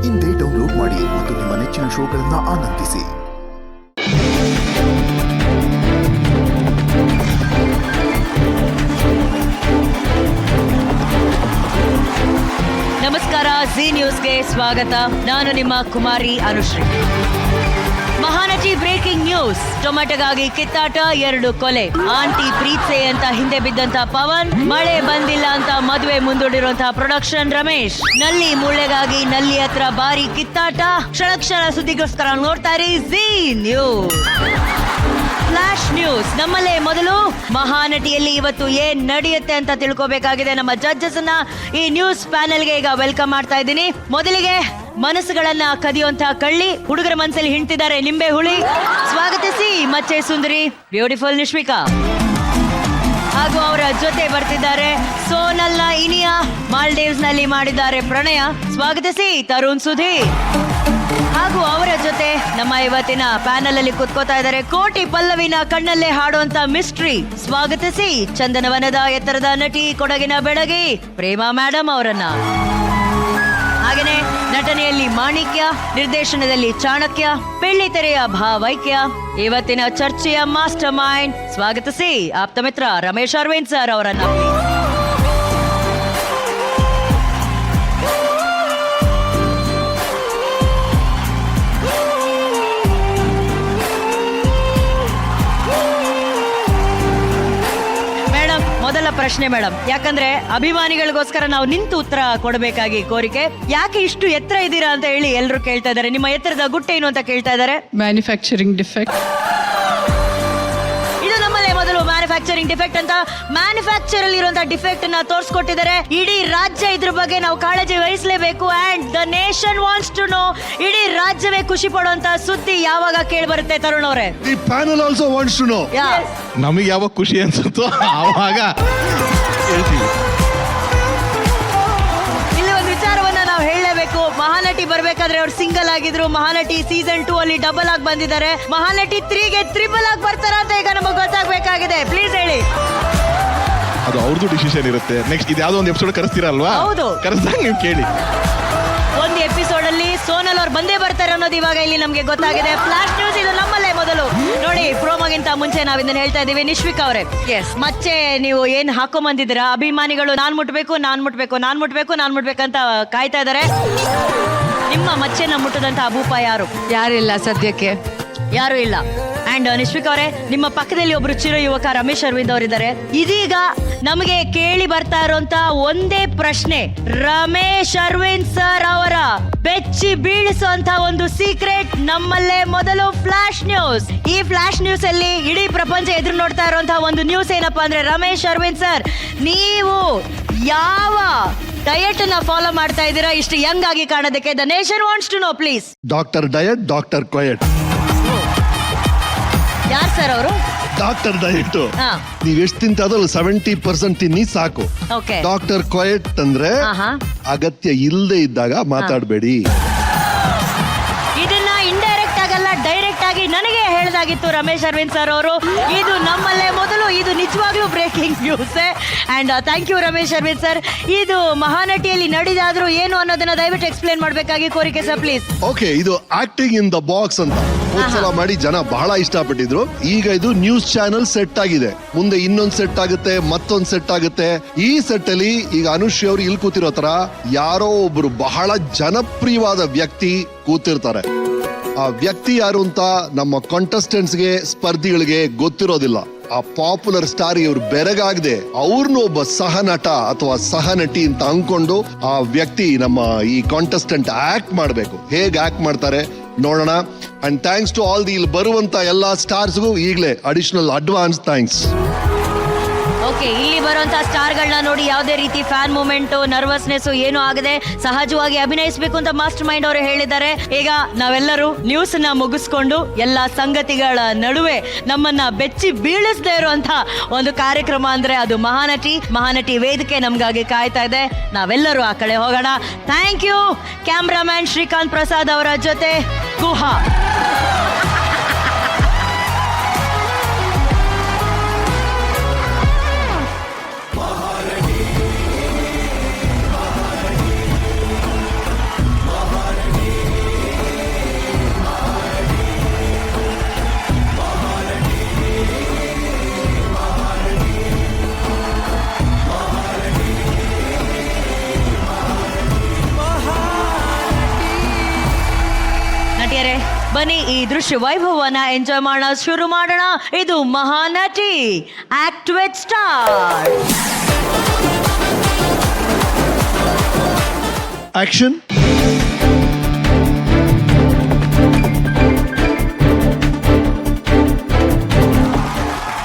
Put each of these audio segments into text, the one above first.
ಇಂದೇ ಡೌನ್ಲೋಡ್ ಮಾಡಿ ಮತ್ತು ನಿಮ್ಮ ನೆಚ್ಚಿನ ಶೋಗಳನ್ನು ಆನಂದಿಸಿ. ನಮಸ್ಕಾರ, ಜಿ ನ್ಯೂಸ್ಗೆ ಸ್ವಾಗತ. ನಾನು ನಿಮ್ಮ ಕುಮಾರಿ ಅನುಶ್ರೀ. Mahanati breaking news. ಟೊಮೆಟೊಗಾಗಿ ಕಿತ್ತಾಟ, 2 ಕೊಲೆ. ಆಂಟಿ ಪ್ರೀತ್ಸೆ ಅಂತ ಹಿಂದೆ ಬಿದ್ದಂತ ಪವನ್, ಮಳೆ ಬಂದಿಲ್ಲ ಅಂತ ಮದುವೆ ಮುಂದೂಡಿರುವಂತಹ ಪ್ರೊಡಕ್ಷನ್ ರಮೇಶ್. ನಲ್ಲಿ ಮುಳ್ಳೆಗಾಗಿ ನಲ್ಲಿ ಹತ್ರ ಭಾರಿ ಕಿತ್ತಾಟ. ಕ್ಷಣ ಸುದ್ದಿಗೋಸ್ಕರ ನೋಡ್ತಾ ಇರಿ ಜಿ ನ್ಯೂಸ್. Flash news. ನಮ್ಮಲ್ಲೇ ಮೊದಲು ಮಹಾನಟಿಯಲ್ಲಿ ಇವತ್ತು ಏನ್ ನಡೆಯುತ್ತೆ ಅಂತ ತಿಳ್ಕೋಬೇಕಾಗಿದೆ. ನಮ್ಮ ಜಡ್ಜಸ್ ಅನ್ನ ಈ ನ್ಯೂಸ್ ಪ್ಯಾನೆಲ್ಗೆ ಈಗ ವೆಲ್ಕಮ್ ಮಾಡ್ತಾ ಇದ್ದೀನಿ. ಮೊದಲಿಗೆ ಮನಸ್ಸುಗಳನ್ನ ಕದಿಯುವಂತಹ ಕಳ್ಳಿ, ಹುಡುಗರ ಮನಸ್ಸಲ್ಲಿ ಹಿಂಡ್ತಿದ್ದಾರೆ ನಿಂಬೆ ಹುಳಿ. ಸ್ವಾಗತಿಸಿ ಮಚ್ಚೆ ಸುಂದರಿ ಬ್ಯೂಟಿಫುಲ್ ನಿಶ್ವಿಕಾ. ಹಾಗೂ ಅವರ ಜೊತೆ ಬರ್ತಿದ್ದಾರೆ ಸೋನಲ್ನ ಇನಿಯಾ, ಮಾಲ್ಡೀವ್ಸ್ ನಲ್ಲಿ ಮಾಡಿದ್ದಾರೆ ಪ್ರಣಯ. ಸ್ವಾಗತಿಸಿ ತರುಣ್ ಸುಧೀರ್. ಹಾಗೂ ಅವರ ಜೊತೆ ನಮ್ಮ ಇವತ್ತಿನ ಪ್ಯಾನಲ್ ಅಲ್ಲಿ ಕುತ್ಕೋತಾ ಇದ್ದಾರೆ ಕೋಟಿ ಪಲ್ಲವಿನ ಕಣ್ಣಲ್ಲೇ ಹಾಡುವಂತ ಮಿಸ್ಟ್ರಿ. ಸ್ವಾಗತಿಸಿ ಚಂದನವನದ ಎತ್ತರದ ನಟಿ, ಕೊಡಗಿನ ಬೆಳಗಿ ಪ್ರೇಮಾ ಮೇಡಮ್ ಅವರನ್ನ. ಹಾಗೇನೆ ನಟನೆಯಲ್ಲಿ ಮಾಣಿಕ್ಯ, ನಿರ್ದೇಶನದಲ್ಲಿ ಚಾಣಕ್ಯ, ಬೆಳ್ಳಿತೆರೆಯ ಭಾವೈಕ್ಯ, ಇವತ್ತಿನ ಚರ್ಚೆಯ ಮಾಸ್ಟರ್ ಮೈಂಡ್. ಸ್ವಾಗತಿಸಿ ಆಪ್ತ ಮಿತ್ರ ರಮೇಶ್ ಅರವಿಂದ್ ಸರ್ ಅವರನ್ನ. ಮೊದಲ ಪ್ರಶ್ನೆ ಮೇಡಮ್, ಯಾಕಂದ್ರೆ ಅಭಿಮಾನಿಗಳಿಗೋಸ್ಕರ ನಾವು ನಿಂತು ಉತ್ತರ ಕೊಡಬೇಕಾಗಿ ಕೋರಿಕೆ. ಯಾಕೆ ಇಷ್ಟು ಎತ್ತರ ಇದ್ದೀರಾ ಅಂತ ಹೇಳಿ ಎಲ್ಲರೂ ಕೇಳ್ತಾ ಇದ್ದಾರೆ. ನಿಮ್ಮ ಎತ್ತರದ ಗುಟ್ಟೇನು ಅಂತ ಕೇಳ್ತಾ ಇದ್ದಾರೆ. Manufacturing defect. ಇದು ನಮ್ಮಲ್ಲೇ ಮೊದಲು ಮ್ಯಾನುಫ್ಯಾಕ್ಚರಿಂಗ್ ಡಿಫೆಕ್ಟ್ ಅಂತ. ಮ್ಯಾನುಫ್ಯಾಕ್ಚರ್ ಅಲ್ಲಿ ಇರುವಂತಹ ಡಿಫೆಕ್ಟ್ ನ ತೋರಿಸ್ಕೊಟ್ಟಿದ್ದಾರೆ. ಇಡೀ ರಾಜ್ಯ ಇದ್ರ ಬಗ್ಗೆ ನಾವು ಕಾಳಜಿ ವಹಿಸಲೇಬೇಕು. And the nation wants to know. ಇಡೀ ರಾಜ್ಯವೇ ಖುಷಿ ಪಡುವಂತ ಸುದ್ದಿ ಯಾವಾಗ ಕೇಳಿ ಬರುತ್ತೆ ತರುಣ್ ಅವರೇ? The panel also wants to know. ನಮಗೆ ಯಾವಾಗ ಖುಷಿ ಅನ್ಸುತ್ತೋ ಆವಾಗ ಹೇಳ್ತೀವಿ. ಇಲ್ಲಿ ಒಂದು ವಿಚಾರವನ್ನ ನಾವು ಹೇಳಲೇಬೇಕು. ಮಹಾನಟಿ ಬರ್ಬೇಕಾದ್ರೆ ಅವ್ರು ಸಿಂಗಲ್ ಆಗಿದ್ರು. ಮಹಾನಟಿ ಸೀಸನ್ 2 ಅಲ್ಲಿ ಡಬಲ್ ಆಗಿ ಬಂದಿದ್ದಾರೆ. ಮಹಾನಟಿ 3ಗೆ ಟ್ರಿಬಲ್ ಆಗಿ ಬರ್ತಾರ ಅಂತ ಈಗ ನಮಗೆ ಗೊತ್ತಾಗಬೇಕಾಗಿದೆ. ಪ್ಲೀಸ್ ಹೇಳಿ. ಅದು ಅವ್ರದ್ದು ಡಿಸಿಷನ್ ಇರುತ್ತೆ. ನೆಕ್ಸ್ಟ್ ಇದು ಯಾವ್ದೋ ಒಂದು ಎಪಿಸೋಡ್ ಕರೆಸ್ತೀರಲ್ವಾ? ಹೌದು. ಕರೆಸ್ದಾಗ ನೀವು ಕೇಳಿ. ಒಂದು ಎಪಿಸೋಡ್ ಅಲ್ಲಿ ಸೋನಲ್ ಅವ್ರು ಬಂದೇ ಬರ್ತಾರೆ ಅನ್ನೋದು ಇವಾಗ ಇಲ್ಲಿ ನಮ್ಗೆ ಗೊತ್ತಾಗಿದೆ. ಫ್ಲಾಶ್ ನ್ಯೂಸ್ ಇದು ನಮ್ಮಲ್ಲೇ ಮೊದಲು. ನೋಡಿ, ಪ್ರೋಮೋಗಿಂತ ಮುಂಚೆ ನಾವ್ ಇದನ್ನ ಹೇಳ್ತಾ ಇದೀವಿ. ನಿಶ್ವಿಕಾ ಅವರೇ, ಮತ್ತೆ ನೀವು ಏನ್ ಹಾಕೊಂಡ್ ಬಂದಿದ್ದೀರಾ? ಅಭಿಮಾನಿಗಳು ನಾನ್ ಮುಟ್ಬೇಕಂತ ಕಾಯ್ತಾ ಇದಾರೆ. ನಿಮ್ಮ ಮಚ್ಚೆನ ಮುಟ್ಟದಂತ ಅಭೂಪ ಯಾರಿಲ್ಲ ಸದ್ಯಕ್ಕೆ, ಯಾರು ಇಲ್ಲ. ಅಂಡ್ ನಿಶ್ವಿಕಾ ಅವರೇ, ನಿಮ್ಮ ಪಕ್ಕದಲ್ಲಿ ಒಬ್ರು ಚಿರ ಯುವಕ ರಮೇಶ್ ಅರವಿಂದ್ ಅವರಿದ್ದಾರೆ. ಇದೀಗ ನಮಗೆ ಕೇಳಿ ಬರ್ತಾ ಇರುವಂತ ಒಂದೇ ಪ್ರಶ್ನೆ, ರಮೇಶ್ ಅರವಿಂದ್ ಸರ್ ಅವರ ಬೆಚ್ಚಿ ಬೀಳಿಸುವಂತ ಒಂದು ಸೀಕ್ರೆಟ್ ನಮ್ಮಲ್ಲೇ ಮೊದಲು ಫ್ಲಾಶ್ ನ್ಯೂಸ್. ಈ ಫ್ಲಾಶ್ ನ್ಯೂಸ್ ಅಲ್ಲಿ ಇಡೀ ಪ್ರಪಂಚ ಎದುರು ನೋಡ್ತಾ ಇರುವಂತಹ ಒಂದು ನ್ಯೂಸ್ ಏನಪ್ಪಾ ಅಂದ್ರೆ, ರಮೇಶ್ ಅರವಿಂದ್ ಸರ್, ನೀವು ಯಾವ ಡಯಟ್ ಅನ್ನ ಫಾಲೋ ಮಾಡ್ತಾ ಇದ್ದೀರಾ ಇಷ್ಟು ಯಂಗ್ ಆಗಿ ಕಾಣೋದಕ್ಕೆ? The nation wants to know please. Doctor diet, doctor quiet. ಯಾರು ಸರ್ ಅವರು? ಡಾಕ್ಟರ್ ಡಯಟ್ ನೀವ್ ಎಷ್ಟು ತಿಂತಾದ್ರೂ 70% ತಿನ್ನಿ ಸಾಕು. ಡಾಕ್ಟರ್ ಕ್ವಯಟ್ ಅಂದ್ರೆ ಅಗತ್ಯ ಇಲ್ಲದೆ ಇದ್ದಾಗ ಮಾತಾಡಬೇಡಿ. ಇದನ್ನ ಇಂಡೈರೆಕ್ಟ್ ಆಗಲ್ಲ, ಡೈರೆಕ್ಟ್ ಆಗಿ ನನಗೆ ಹೇಳಿದಾಗಿತ್ತು ರಮೇಶ್ ಅರವಿಂದ್ ಸರ್ ಅವರು. ಇದು ನಮ್ಮಲ್ಲೇ ಮೊದಲು, ಇದು ನಿಜವಾಗ್ಲೂ breaking news. And thank you Ramesh Aravind sir. ಇದು ಮಹಾನಟಿಯಲ್ಲಿ ನಡೆದಾದ್ರೂ ಏನು ಅನ್ನೋದನ್ನ ದಯವಿಟ್ಟು ಎಕ್ಸ್ಪ್ಲೇನ್ ಮಾಡಬೇಕಾಗಿ ಕೋರಿಕೆ ಸರ್, ಪ್ಲೀಸ್. ಓಕೆ, ಇದು ಆಕ್ಟಿಂಗ್ ಇನ್ ದ ಬಾಕ್ಸ್ ಅಂತ ಒಂದ್ಸಲ ಮಾಡಿ ಜನ ಬಹಳ ಇಷ್ಟಪಟ್ಟಿದ್ರು. ಈಗ ಇದು ನ್ಯೂಸ್ ಚಾನೆಲ್ ಸೆಟ್ ಆಗಿದೆ. ಮುಂದೆ ಇನ್ನೊಂದ್ ಸೆಟ್ ಆಗುತ್ತೆ, ಮತ್ತೊಂದ್ ಸೆಟ್ ಆಗುತ್ತೆ. ಈ ಸೆಟ್ ಅಲ್ಲಿ ಈಗ ಅನುಶ್ರೀ ಅವರು ಇಲ್ಲಿ ಕೂತಿರೋ ತರ ಯಾರೋ ಒಬ್ರು ಬಹಳ ಜನಪ್ರಿಯವಾದ ವ್ಯಕ್ತಿ ಕೂತಿರ್ತಾರೆ. ಆ ವ್ಯಕ್ತಿ ಯಾರು ಅಂತ ನಮ್ಮ ಕಾಂಟೆಸ್ಟೆಂಟ್ಸ್ಗೆ, ಸ್ಪರ್ಧಿಗಳಿಗೆ ಗೊತ್ತಿರೋದಿಲ್ಲ. ಆ ಪಾಪ್ಯುಲರ್ ಸ್ಟಾರ್ ಇವ್ರು ಬೆರಗಾಗದೆ ಅವ್ರನ್ನ ಒಬ್ಬ ಸಹನಟ ಅಥವಾ ಸಹನಟಿ ಅಂತ ಅನ್ಕೊಂಡು ಆ ವ್ಯಕ್ತಿ ನಮ್ಮ ಈ ಕಾಂಟೆಸ್ಟೆಂಟ್ ಆಕ್ಟ್ ಮಾಡ್ಬೇಕು. ಹೇಗ್ ಆಕ್ಟ್ ಮಾಡ್ತಾರೆ ನೋಡೋಣ. And thanks to all the ಇಲ್ಲಿ ಬರುವಂತ ಎಲ್ಲಾ ಸ್ಟಾರ್ಸ್ಗೂ ಈಗಲೇ ಅಡಿಷನಲ್ ಅಡ್ವಾನ್ಸ್ ಥ್ಯಾಂಕ್ಸ್. ಓಕೆ, ಇಲ್ಲಿ ಬರುವಂತಹ ಸ್ಟಾರ್ಗಳನ್ನ ನೋಡಿ ಯಾವುದೇ ರೀತಿ ಫ್ಯಾನ್ ಮೂಮೆಂಟ್, ನರ್ವಸ್ನೆಸ್ ಏನು ಆಗದೆ ಸಹಜವಾಗಿ ಅಭಿನಯಿಸಬೇಕು ಅಂತ ಮಾಸ್ಟರ್ ಮೈಂಡ್ ಅವರು ಹೇಳಿದ್ದಾರೆ. ಈಗ ನಾವೆಲ್ಲರೂ ನ್ಯೂಸ್ ನ ಮುಗಿಸ್ಕೊಂಡು ಎಲ್ಲಾ ಸಂಗತಿಗಳ ನಡುವೆ ನಮ್ಮನ್ನ ಬೆಚ್ಚಿ ಬೀಳಿಸದೇ ಇರುವಂತ ಒಂದು ಕಾರ್ಯಕ್ರಮ ಅಂದ್ರೆ ಅದು ಮಹಾನಟಿ ವೇದಿಕೆ ನಮ್ಗಾಗಿ ಕಾಯ್ತಾ ಇದೆ. ನಾವೆಲ್ಲರೂ ಆ ಕಡೆ ಹೋಗೋಣ. Thank you cameraman Srikanth Prasad ಅವರ ಜೊತೆ ಗುಹಾ. ಪ್ರೇಕ್ಷಕಿಯರೇ, ಬನ್ನಿ ಈ ದೃಶ್ಯ ವೈಭವನ ಎಂಜಾಯ್ ಮಾಡೋಣ. ಶುರು ಮಾಡೋಣ. ಇದು Mahanati act with star. Action.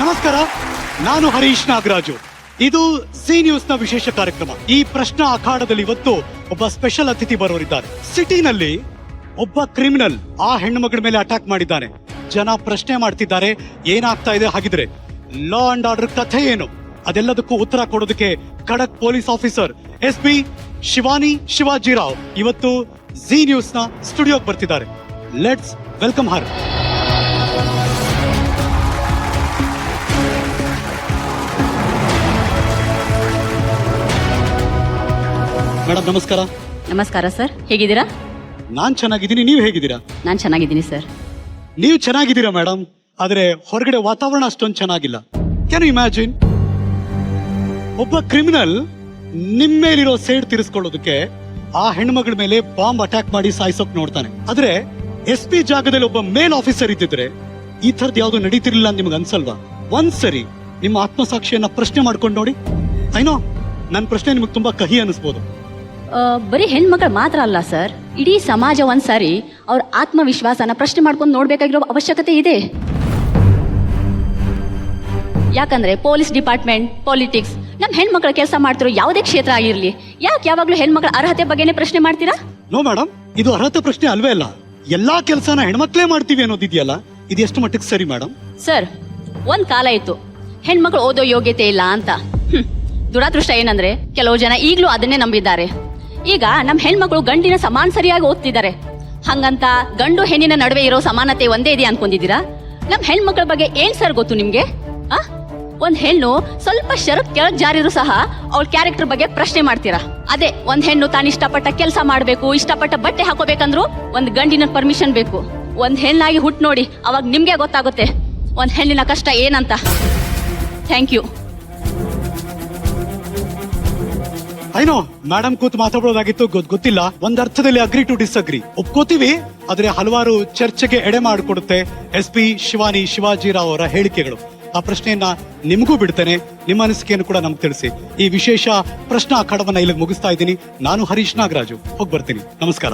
ನಮಸ್ಕಾರ, ನಾನು ಹರೀಶ್ ನಾಗರಾಜು. ಇದು ಝೀ ನ್ಯೂಸ್ ನ ವಿಶೇಷ ಕಾರ್ಯಕ್ರಮ. ಈ ಪ್ರಶ್ನಾ ಅಖಾಡದಲ್ಲಿ ಇವತ್ತು ಒಬ್ಬ ಸ್ಪೆಷಲ್ ಅತಿಥಿ ಬರೋರಿದ್ದಾರೆ. ಸಿಟಿನಲ್ಲಿ ಒಬ್ಬ ಕ್ರಿಮಿನಲ್ ಆ ಹೆಣ್ಣು ಮಗಳ ಮೇಲೆ ಅಟ್ಯಾಕ್ ಮಾಡಿದ್ದಾನೆ. ಜನ ಪ್ರಶ್ನೆ ಮಾಡ್ತಿದ್ದಾರೆ, ಏನಾಗ್ತಾ ಇದೆ, ಹಾಗಿದ್ರೆ ಲಾ ಅಂಡ್ ಆರ್ಡರ್ ಕಥೆ ಏನು? ಅದೆಲ್ಲದಕ್ಕೂ ಉತ್ತರ ಕೊಡೋದಕ್ಕೆ ಖಡಕ್ police officer SP Shivani Shivaji Rao ಇವತ್ತು ಝೀ ನ್ಯೂಸ್ ನ ಸ್ಟುಡಿಯೋಗೆ ಬರ್ತಿದ್ದಾರೆ. Let's welcome Har. ಮೇಡಮ್ ನಮಸ್ಕಾರ. ನಮಸ್ಕಾರ ಸರ್, ಹೇಗಿದ್ದೀರಾ? ನಾನ್ ಚೆನ್ನಾಗಿದ್ದೀನಿ, ನೀವು ಹೇಗಿದ್ದೀರಾ? ನಾನು ಚೆನ್ನಾಗಿದ್ದೀನಿ ಸರ್. ನೀವು ಚೆನ್ನಾಗಿದ್ದೀರಾ ಮೇಡಮ್, ಆದ್ರೆ ಹೊರಗಡೆ ವಾತಾವರಣ ಅಷ್ಟೊಂದು ಚೆನ್ನಾಗಿಲ್ಲ. ಕ್ಯಾನ್ ಯು ಇಮ್ಯಾಜಿನ್, ಒಬ್ಬ ಕ್ರಿಮಿನಲ್ ನಿಮ್ ಮೇಲಿರೋ ಸೇಡ್ ತೀರಿಸ್ಕೊಳ್ಳೋದಕ್ಕೆ ಆ ಹೆಣ್ಮಗಳ ಮೇಲೆ ಬಾಂಬ್ ಅಟ್ಯಾಕ್ ಮಾಡಿ ಸಾಯಿಸೋಕ್ ನೋಡ್ತಾನೆ. ಆದ್ರೆ SP ಜಾಗದಲ್ಲಿ ಒಬ್ಬ ಮೇಲ್ ಆಫೀಸರ್ ಇದ್ದಿದ್ರೆ ಈ ತರದ್ ಯಾವ್ದು ನಡೀತಿರ್ಲಿಲ್ಲ ಅಂತ ನಿಮ್ಗೆ ಅನ್ಸಲ್ವಾ? ಒಂದ್ಸರಿ ನಿಮ್ಮ ಆತ್ಮಸಾಕ್ಷಿಯನ್ನ ಪ್ರಶ್ನೆ ಮಾಡ್ಕೊಂಡು ನೋಡಿ. ಐನೋ ನನ್ನ ಪ್ರಶ್ನೆ ನಿಮ್ಗೆ ತುಂಬಾ ಕಹಿ ಅನಿಸ್ಬೋದು. ಬರೀ ಹೆಣ್ಮಕ್ಳು ಮಾತ್ರ ಅಲ್ಲ ಸರ್, ಇಡೀ ಸಮಾಜ ಒಂದ್ಸಾರಿ ಅವ್ರ ಆತ್ಮವಿಶ್ವಾಸನ ಪ್ರಶ್ನೆ ಮಾಡ್ಕೊಂಡು ನೋಡ್ಬೇಕಾಗಿರೋ ಅವಶ್ಯಕತೆ ಇದೆ. ಯಾಕಂದ್ರೆ ಪೊಲೀಸ್ ಡಿಪಾರ್ಟ್ಮೆಂಟ್, ಪಾಲಿಟಿಕ್ಸ್, ನಮ್ ಹೆಣ್ಮಕ್ಳ ಕೆಲಸ ಮಾಡ್ತಿರೋ ಯಾವುದೇ ಕ್ಷೇತ್ರ ಆಗಿರ್ಲಿ, ಯಾಕೆ ಯಾವಾಗ್ಲೂ ಹೆಣ್ಮಕ್ಳ ಅರ್ಹತೆ ಬಗ್ಗೆನೇ ಪ್ರಶ್ನೆ ಮಾಡ್ತೀರಾ? ನೋ ಮೇಡಮ್, ಇದು ಅರ್ಹತೆ ಪ್ರಶ್ನೆ ಅಲ್ವೇ ಅಲ್ಲ. ಎಲ್ಲಾ ಕೆಲಸನ ಹೆಣ್ಮಕ್ಳೇ ಮಾಡ್ತೀವಿ ಅನ್ನೋದಿದೆಯಲ್ಲ, ಇದು ಎಷ್ಟು ಮಟ್ಟಿಗೆ ಸರಿ ಮೇಡಮ್? ಸರ್, ಒಂದ್ ಕಾಲ ಇತ್ತು ಹೆಣ್ಮಕ್ಳು ಓದೋ ಯೋಗ್ಯತೆ ಇಲ್ಲ ಅಂತ. ದುರಾದೃಷ್ಟ ಏನಂದ್ರೆ ಕೆಲವು ಜನ ಈಗ್ಲೂ ಅದನ್ನೇ ನಂಬಿದ್ದಾರೆ. ಈಗ ನಮ್ ಹೆಣ್ಮಕ್ಳು ಗಂಡಿನ ಸಮಾನ ಸರಿಯಾಗಿ ಓದ್ತಿದ್ದಾರೆ. ಹಂಗಂತ ಗಂಡು ಹೆಣ್ಣಿನ ನಡುವೆ ಇರೋ ಸಮಾನತೆ ಒಂದೇ ಇದೆ ಅನ್ಕೊಂಡಿದ್ದೀರಾ? ನಮ್ ಹೆಣ್ಮಕ್ಳ ಬಗ್ಗೆ ಏನ್ ಸರ್ ಗೊತ್ತು ನಿಮ್ಗೆ? ಒಂದ್ ಹೆಣ್ಣು ಸ್ವಲ್ಪ ಶರತ್ ಕೆಳಗ್ ಜಾರಿರು ಸಹ ಅವಳ ಕ್ಯಾರೆಕ್ಟರ್ ಬಗ್ಗೆ ಪ್ರಶ್ನೆ ಮಾಡ್ತೀರಾ. ಅದೇ ಒಂದ್ ಹೆಣ್ಣು ತಾನು ಇಷ್ಟಪಟ್ಟ ಕೆಲಸ ಮಾಡ್ಬೇಕು, ಇಷ್ಟಪಟ್ಟ ಬಟ್ಟೆ ಹಾಕೋಬೇಕಂದ್ರು ಒಂದ್ ಗಂಡಿನ ಪರ್ಮಿಷನ್ ಬೇಕು. ಒಂದ್ ಹೆಣ್ಣಾಗಿ ಹುಟ್ಟು ನೋಡಿ, ಅವಾಗ ನಿಮ್ಗೆ ಗೊತ್ತಾಗುತ್ತೆ ಒಂದ್ ಹೆಣ್ಣಿನ ಕಷ್ಟ ಏನಂತ. Thank you. ಐನೋ ಮೇಡಮ್ ಕೂತ್ ಮಾತಾಡೋದಾಗಿತ್ತು, ಗೊತ್ತಿಲ್ಲ. ಒಂದ್ ಅರ್ಥದಲ್ಲಿ ಅಗ್ರಿ ಟು ಡಿಸ್ಅಗ್ರಿ ಒಪ್ಕೋತೀವಿ, ಆದ್ರೆ ಹಲವಾರು ಚರ್ಚೆಗೆ ಎಡೆ ಮಾಡಿಕೊಡುತ್ತೆ SP ಶಿವಾನಿ ಶಿವಾಜಿರಾವ್ ಅವರ ಹೇಳಿಕೆಗಳು. ಆ ಪ್ರಶ್ನೆಯನ್ನ ನಿಮಗೂ ಬಿಡ್ತೇನೆ, ನಿಮ್ಮ ಅನಿಸಿಕೆಯನ್ನು ಕೂಡ ನಮ್ಗೆ ತಿಳಿಸಿ. ಈ ವಿಶೇಷ ಪ್ರಶ್ನಾ ಅಖಾಡವನ್ನ ಇಲ್ಲಿಗೆ ಮುಗಿಸ್ತಾ ಇದ್ದೀನಿ. ನಾನು ಹರೀಶ್ ನಾಗರಾಜು, ಹೋಗಿ ಬರ್ತೀನಿ. ನಮಸ್ಕಾರ.